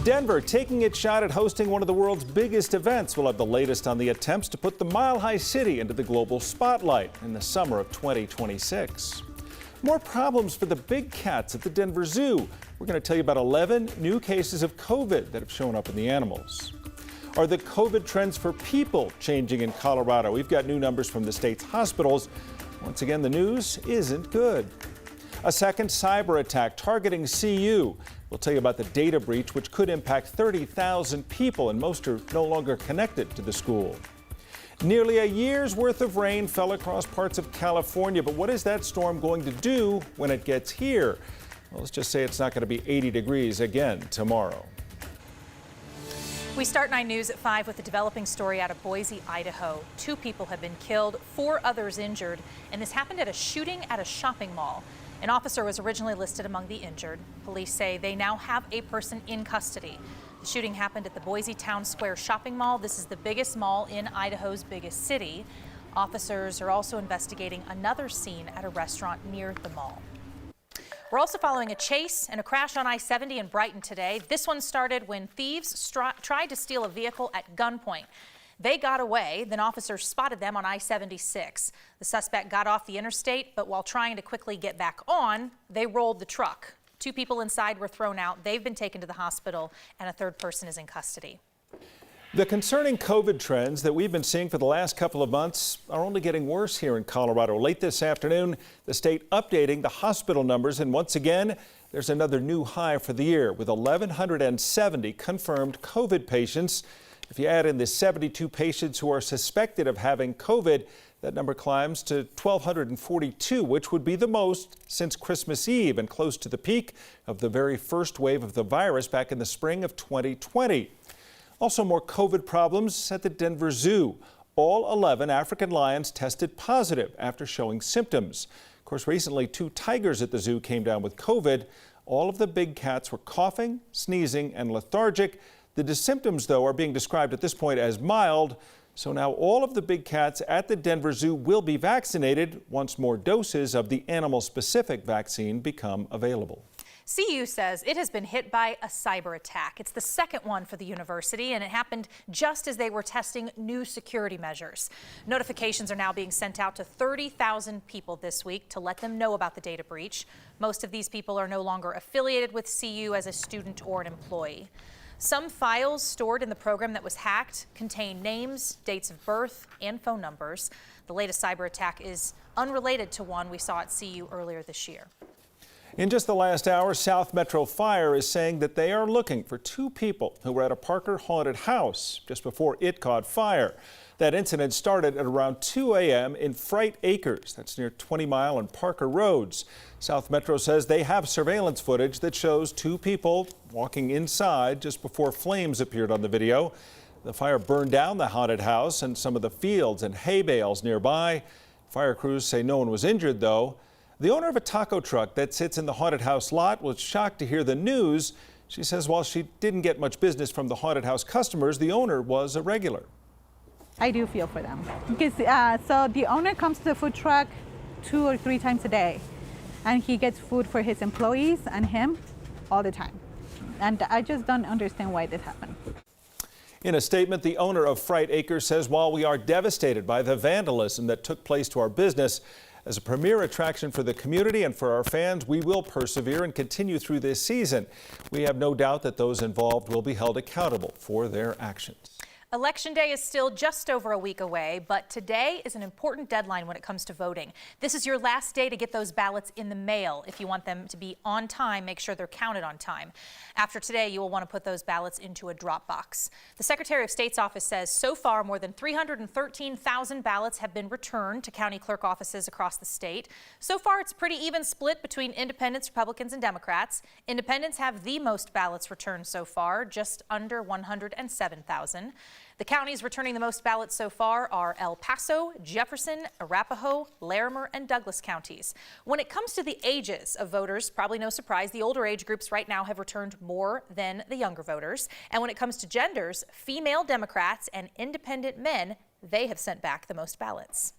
Denver taking its shot at hosting one of the world's biggest events. We'll have the latest on the attempts to put the Mile High City into the global spotlight in the summer of 2026. More problems for the big cats at the Denver Zoo. We're going to tell you about 11 new cases of COVID that have shown up in the animals. Are the COVID trends for people changing in Colorado? We've got new numbers from the state's hospitals. Once again, the news isn't good. A second cyber attack targeting CU. We'll tell you about the data breach, which could impact 30,000 people, and most are no longer connected to the school. Nearly a year's worth of rain fell across parts of California, but what is that storm going to do when it gets here? Well, let's just say it's not going to be 80 degrees again tomorrow. We start 9 News at 5 with a developing story out of Boise, Idaho. 2 people have been killed, 4 others injured, and this happened at a shooting at a shopping mall. An officer was originally listed among the injured. Police say they now have a person in custody. The shooting happened at the Boise Town Square shopping mall. This is the biggest mall in Idaho's biggest city. Officers are also investigating another scene at a restaurant near the mall. We're also following a chase and a crash on I-70 in Brighton today. This one started when thieves tried to steal a vehicle at gunpoint. They got away, then officers spotted them on I-76. The suspect got off the interstate, but while trying to quickly get back on, they rolled the truck. 2 people inside were thrown out. They've been taken to the hospital, and a 3rd person is in custody. The concerning COVID trends that we've been seeing for the last couple of months are only getting worse here in Colorado. Late this afternoon, the state updating the hospital numbers, and once again, there's another new high for the year with 1,170 confirmed COVID patients. If you add in the 72 patients who are suspected of having COVID, that number climbs to 1,242, which would be the most since Christmas Eve and close to the peak of the very first wave of the virus back in the spring of 2020. Also, more COVID problems at the Denver Zoo. All 11 African lions tested positive after showing symptoms. Of course, recently 2 tigers at the zoo came down with COVID. All of the big cats were coughing, sneezing, and lethargic. The symptoms, though, are being described at this point as mild. So now all of the big cats at the Denver Zoo will be vaccinated once more doses of the animal-specific vaccine become available. CU says it has been hit by a cyber attack. It's the 2nd one for the university, and it happened just as they were testing new security measures. Notifications are now being sent out to 30,000 people this week to let them know about the data breach. Most of these people are no longer affiliated with CU as a student or an employee. Some files stored in the program that was hacked contain names, dates of birth, and phone numbers. The latest cyber attack is unrelated to one we saw at CU earlier this year. In just the last hour, South Metro Fire is saying that they are looking for 2 people who were at a Parker haunted house just before it caught fire. That incident started at around 2 a.m. in Fright Acres. That's near 20 Mile and Parker Roads. South Metro says they have surveillance footage that shows 2 people walking inside just before flames appeared on the video. The fire burned down the haunted house and some of the fields and hay bales nearby. Fire crews say no one was injured, though. The owner of a taco truck that sits in the haunted house lot was shocked to hear the news. She says while she didn't get much business from the haunted house customers, the owner was a regular. I do feel for them because so the owner comes to the food truck 2 or 3 times a day, and he gets food for his employees and him all the time. And I just don't understand why this happened. In a statement, the owner of Fright Acres says while we are devastated by the vandalism that took place to our business, as a premier attraction for the community and for our fans, we will persevere and continue through this season. We have no doubt that those involved will be held accountable for their actions. Election Day is still just over a week away, but today is an important deadline when it comes to voting. This is your last day to get those ballots in the mail. If you want them to be on time, make sure they're counted on time. After today, you will want to put those ballots into a drop box. The Secretary of State's office says so far more than 313,000 ballots have been returned to county clerk offices across the state. So far, it's a pretty even split between independents, Republicans, and Democrats. Independents have the most ballots returned so far, just under 107,000. The counties returning the most ballots so far are El Paso, Jefferson, Arapahoe, Larimer, and Douglas counties. When it comes to the ages of voters, probably no surprise, the older age groups right now have returned more than the younger voters. And when it comes to genders, female Democrats and independent men, they have sent back the most ballots.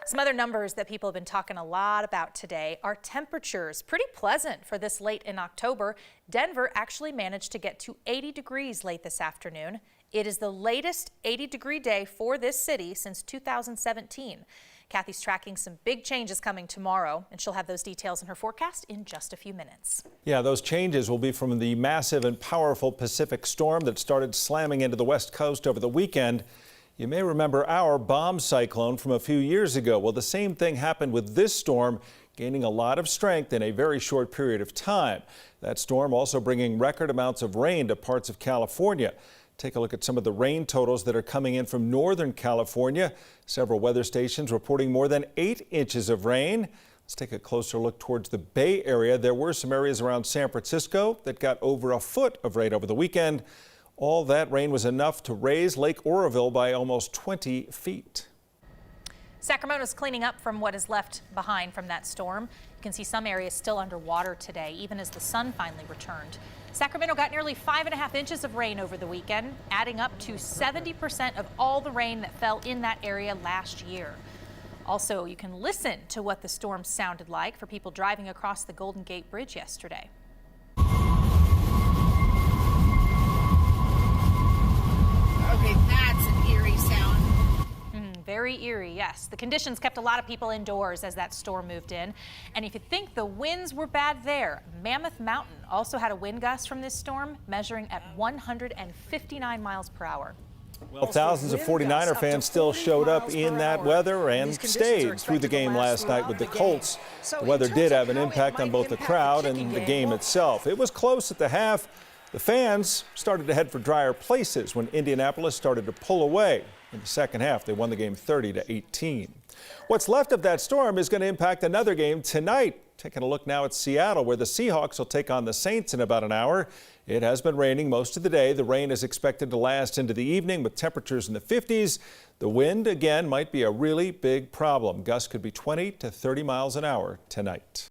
Some other numbers that people have been talking a lot about today are temperatures. Pretty pleasant for this late in October. Denver actually managed to get to 80 degrees late this afternoon. It is the latest 80-degree day for this city since 2017. Kathy's tracking some big changes coming tomorrow, and she'll have those details in her forecast in just a few minutes. Yeah, those changes will be from the massive and powerful Pacific storm that started slamming into the West Coast over the weekend. You may remember our bomb cyclone from a few years ago. Well, the same thing happened with this storm, gaining a lot of strength in a very short period of time. That storm also bringing record amounts of rain to parts of California. Take a look at some of the rain totals that are coming in from Northern California. Several weather stations reporting more than 8 inches of rain. Let's take a closer look towards the Bay Area. There were some areas around San Francisco that got over a foot of rain over the weekend. All that rain was enough to raise Lake Oroville by almost 20 feet. Sacramento's cleaning up from what is left behind from that storm. You can see some areas still underwater today, even as the sun finally returned. Sacramento got nearly 5.5 inches of rain over the weekend, adding up to 70% of all the rain that fell in that area last year. Also, you can listen to what the storm sounded like for people driving across the Golden Gate Bridge yesterday. Okay, that's an eerie sound. Very eerie, yes. The conditions kept a lot of people indoors as that storm moved in. And if you think the winds were bad there, Mammoth Mountain also had a wind gust from this storm, measuring at 159 miles per hour. Well, thousands of 49er fans still showed up in that weather and stayed through the game last night with the Colts. The weather did have an impact on both the crowd and the game itself. It was close at the half. The fans started to head for drier places when Indianapolis started to pull away. In the second half, they won the game 30-18. What's left of that storm is going to impact another game tonight. Taking a look now at Seattle, where the Seahawks will take on the Saints in about an hour. It has been raining most of the day. The rain is expected to last into the evening with temperatures in the 50s. The wind, again, might be a really big problem. Gusts could be 20 to 30 miles an hour tonight.